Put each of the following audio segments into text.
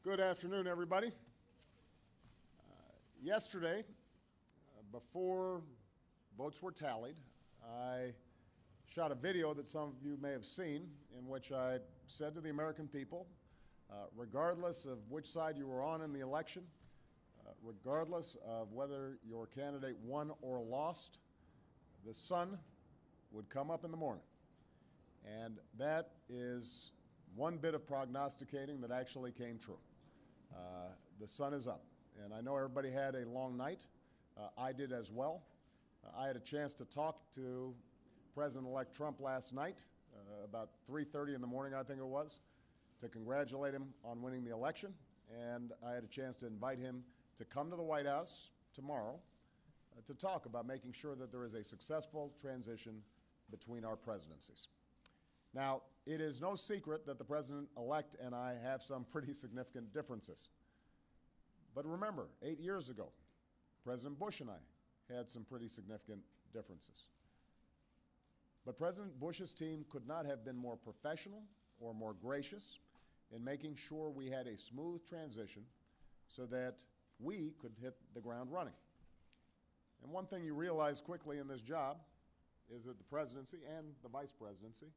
Good afternoon, everybody. Yesterday, before votes were tallied, I shot a video that some of you may have seen in which I said to the American people, regardless of which side you were on in the election, regardless of whether your candidate won or lost, the sun would come up in the morning. And that is one bit of prognosticating that actually came true. The sun is up. And I know everybody had a long night. I did as well. I had a chance to talk to President-elect Trump last night, about 3:30 in the morning, I think it was, to congratulate him on winning the election. And I had a chance to invite him to come to the White House tomorrow to talk about making sure that there is a successful transition between our presidencies. Now, it is no secret that the President-elect and I have some pretty significant differences. But remember, 8 years ago, President Bush and I had some pretty significant differences. But President Bush's team could not have been more professional or more gracious in making sure we had a smooth transition so that we could hit the ground running. And one thing you realize quickly in this job is that the presidency and the vice presidency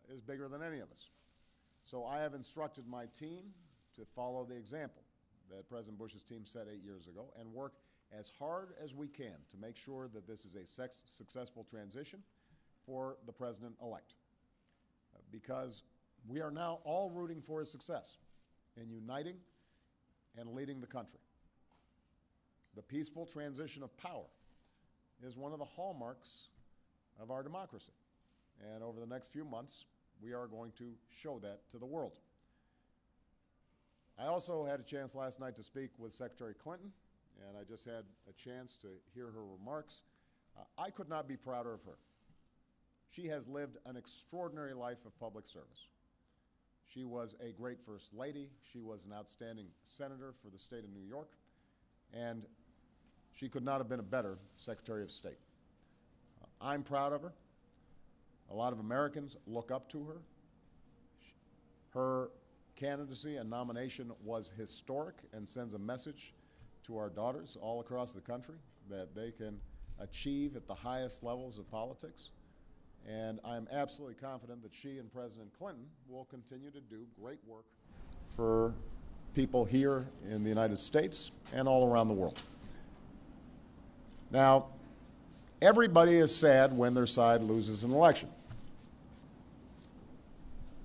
is bigger than any of us. So I have instructed my team to follow the example that President Bush's team set 8 years ago and work as hard as we can to make sure that this is a successful transition for the President-elect. Because we are now all rooting for his success in uniting and leading the country. The peaceful transition of power is one of the hallmarks of our democracy. And over the next few months, we are going to show that to the world. I also had a chance last night to speak with Secretary Clinton, and I just had a chance to hear her remarks. I could not be prouder of her. She has lived an extraordinary life of public service. She was a great First Lady. She was an outstanding senator for the state of New York, and she could not have been a better Secretary of State. I'm proud of her. A lot of Americans look up to her. Her candidacy and nomination was historic and sends a message to our daughters all across the country that they can achieve at the highest levels of politics. And I'm absolutely confident that she and President Clinton will continue to do great work for people here in the United States and all around the world. Now, everybody is sad when their side loses an election.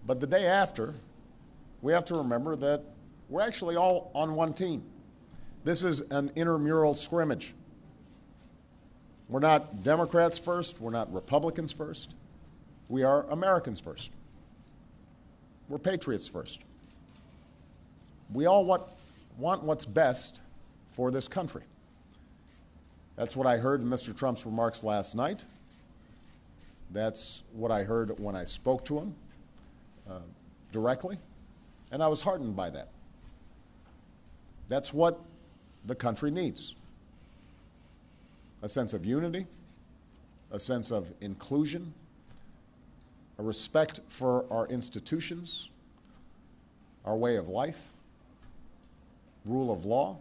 But the day after, we have to remember that we're actually all on one team. This is an intramural scrimmage. We're not Democrats first. We're not Republicans first. We are Americans first. We're patriots first. We all want what's best for this country. That's what I heard in Mr. Trump's remarks last night. That's what I heard when I spoke to him directly, and I was heartened by that. That's what the country needs. A sense of unity, a sense of inclusion, a respect for our institutions, our way of life, rule of law,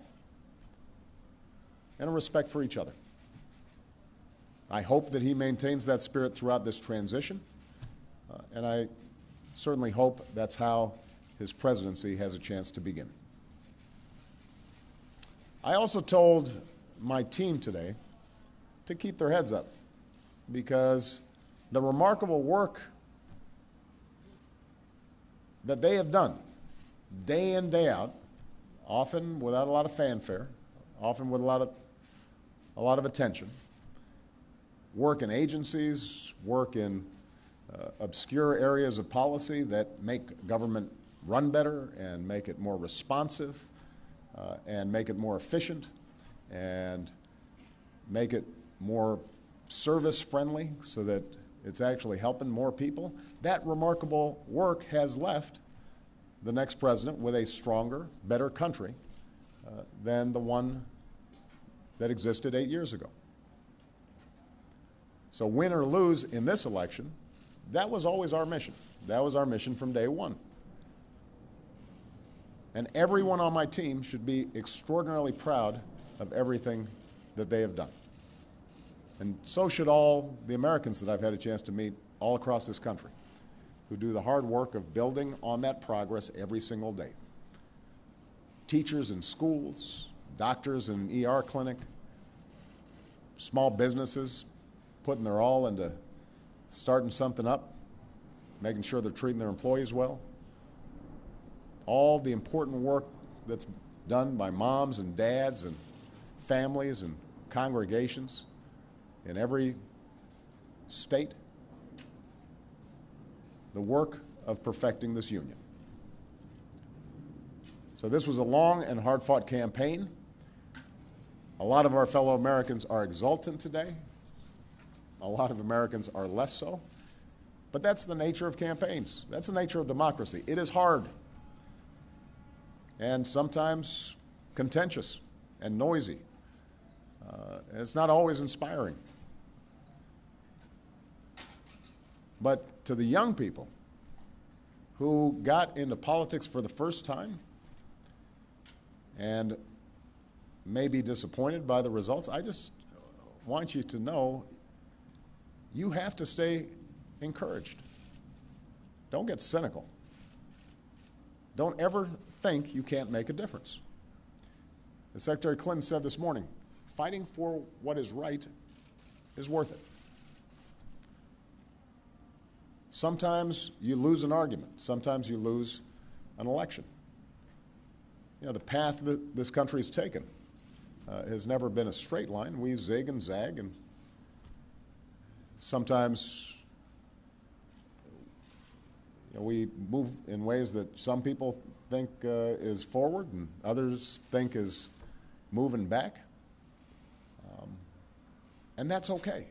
and a respect for each other. I hope that he maintains that spirit throughout this transition, and I certainly hope that's how his presidency has a chance to begin. I also told my team today to keep their heads up, because the remarkable work that they have done day in, day out, often without a lot of fanfare, often with a lot of attention, work in agencies, work in obscure areas of policy that make government run better and make it more responsive and make it more efficient and make it more service-friendly so that it's actually helping more people. That remarkable work has left the next president with a stronger, better country than the one that existed 8 years ago. So win or lose in this election, that was always our mission. That was our mission from day one. And everyone on my team should be extraordinarily proud of everything that they have done. And so should all the Americans that I've had a chance to meet all across this country, who do the hard work of building on that progress every single day. Teachers in schools, doctors in an ER clinic, small businesses putting their all into starting something up, making sure they're treating their employees well. All the important work that's done by moms and dads and families and congregations in every state. The work of perfecting this union. So this was a long and hard-fought campaign. A lot of our fellow Americans are exultant today. A lot of Americans are less so. But that's the nature of campaigns. That's the nature of democracy. It is hard and sometimes contentious and noisy. It's not always inspiring. But to the young people who got into politics for the first time and may be disappointed by the results, I just want you to know you have to stay encouraged. Don't get cynical. Don't ever think you can't make a difference. As Secretary Clinton said this morning, fighting for what is right is worth it. Sometimes you lose an argument. Sometimes you lose an election. You know, the path that this country has taken has never been a straight line. We zig and zag, and sometimes we move in ways that some people think is forward and others think is moving back. And that's okay.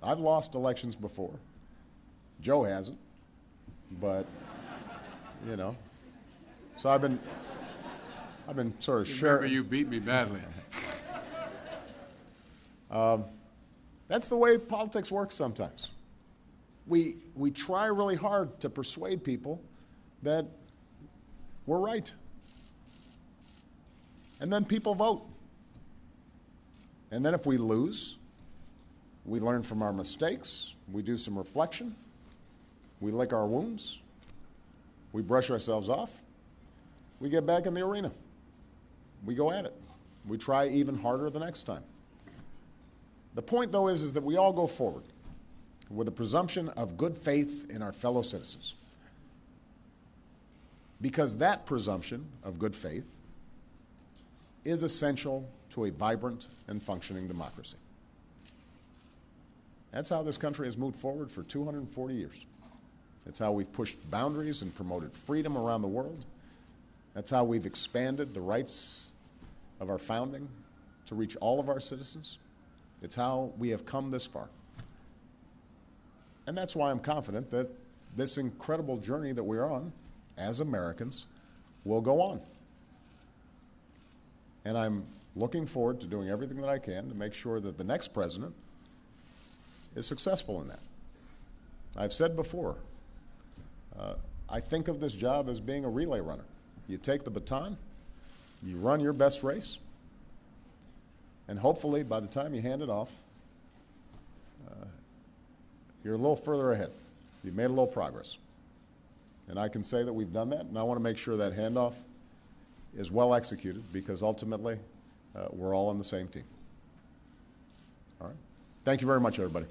I've lost elections before. Joe hasn't, but, you know. So I've been sort of sharing. Remember, you beat me badly. That's the way politics works sometimes. We try really hard to persuade people that we're right. And then people vote. And then if we lose, we learn from our mistakes, we do some reflection, we lick our wounds, we brush ourselves off, we get back in the arena. We go at it. We try even harder the next time. The point, though, is that we all go forward with a presumption of good faith in our fellow citizens. Because that presumption of good faith is essential to a vibrant and functioning democracy. That's how this country has moved forward for 240 years. That's how we've pushed boundaries and promoted freedom around the world. That's how we've expanded the rights of our founding to reach all of our citizens. It's how we have come this far. And that's why I'm confident that this incredible journey that we're on as Americans will go on. And I'm looking forward to doing everything that I can to make sure that the next president is successful in that. I've said before, I think of this job as being a relay runner. You take the baton, you run your best race, and hopefully by the time you hand it off, you're a little further ahead. You've made a little progress. And I can say that we've done that, and I want to make sure that handoff is well executed because ultimately we're all on the same team. All right? Thank you very much, everybody.